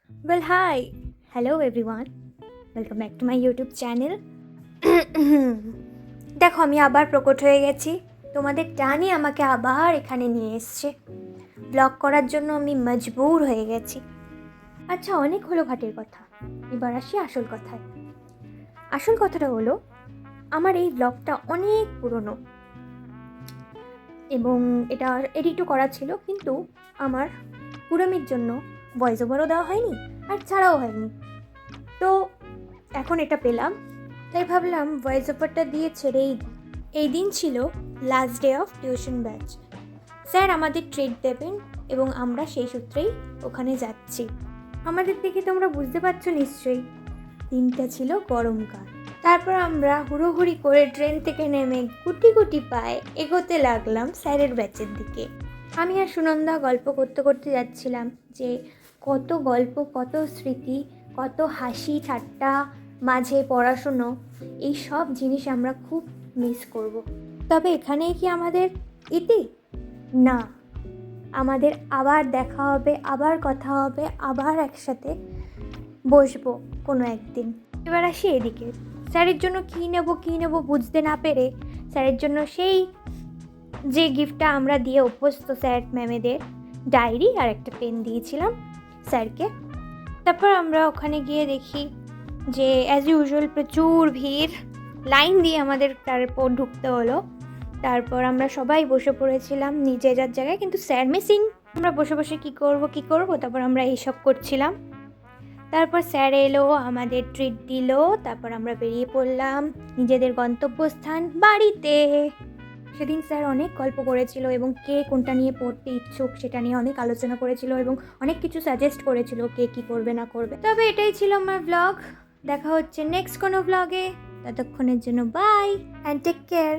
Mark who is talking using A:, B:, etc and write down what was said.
A: Well, hi. Hello, everyone. Welcome back to my YouTube channel. দেখো আমি আবার প্রকট হয়ে গেছি। তোমাদের টানে আমাকে আবার এখানে নিয়ে এসছে। ব্লগ করার জন্য আমি মজবুর হয়ে গেছি। আচ্ছা, অনেক হলো ঘাটের কথা, এবার আসি আসল কথায়। আসল কথাটা হলো, আমার এই ব্লগটা অনেক পুরনো এবং এটা এডিটও করা ছিল, কিন্তু আমার পুরোমির জন্য ভয়েস ওভারও দেওয়া হয়নি আর ছাড়াও হয়নি। তো এখন এটা পেলাম, তাই ভাবলাম ভয়েস ওভারটা দিয়ে ছেড়েই দিই। এই দিন ছিল last day of tuition batch. Sir আমাদের ট্রিট দেবেন এবং আমরা সেই সূত্রেই ওখানে যাচ্ছি। আমাদের দেখে তোমরা বুঝতে পারছো নিশ্চয়ই, দিনটা ছিল গরমকাল। তারপর আমরা হুড়োহুড়ি করে ট্রেন থেকে নেমে গুটি গুটি পায়ে এগোতে লাগলাম স্যারের ব্যাচের দিকে। আমি আর সুনন্দা গল্প করতে করতে যাচ্ছিলাম যে কত গল্প, কত স্মৃতি, কত হাসি ঠাট্টা, মাঝে পড়াশুনো, এই সব জিনিস আমরা খুব মিস করব। তবে এখানেই কি আমাদের ইতি? না, আমাদের আবার দেখা হবে, আবার কথা হবে, আবার একসাথে বসবো কোনো একদিন। এবার আসি এদিকে, স্যারের জন্য কী নেব বুঝতে না পেরে স্যারের জন্য সেই যে গিফটটা আমরা দিয়ে অভ্যস্ত স্যার ম্যামেদের, ডায়েরি আর একটা পেন দিয়েছিলাম স্যারকে। তারপর আমরা ওখানে গিয়ে দেখি যে অ্যাজ ইউজুয়াল প্রচুর ভিড়, লাইন দিয়ে আমাদের তারপর ঢুকতে হলো। তারপর আমরা সবাই বসে পড়েছিলাম নিজে যার জায়গায়, কিন্তু স্যার মিসিং। আমরা বসে বসে কী করব, তারপর আমরা এইসব করছিলাম। তারপর স্যার এলো, আমাদের ট্রিট দিল, তারপর আমরা বেরিয়ে পড়লাম নিজেদের গন্তব্যস্থান বাড়িতে। সেদিন স্যার অনেক গল্প করেছিল এবং কে কোনটা নিয়ে পড়তে ইচ্ছুক সেটা নিয়ে অনেক আলোচনা করেছিল এবং অনেক কিছু সাজেস্ট করেছিল কে কী করবে না করবে। তবে এটাই ছিল আমার ব্লগ। দেখা হচ্ছে নেক্সট কোনো ব্লগে। ততক্ষণের জন্য বাই অ্যান্ড টেক কেয়ার।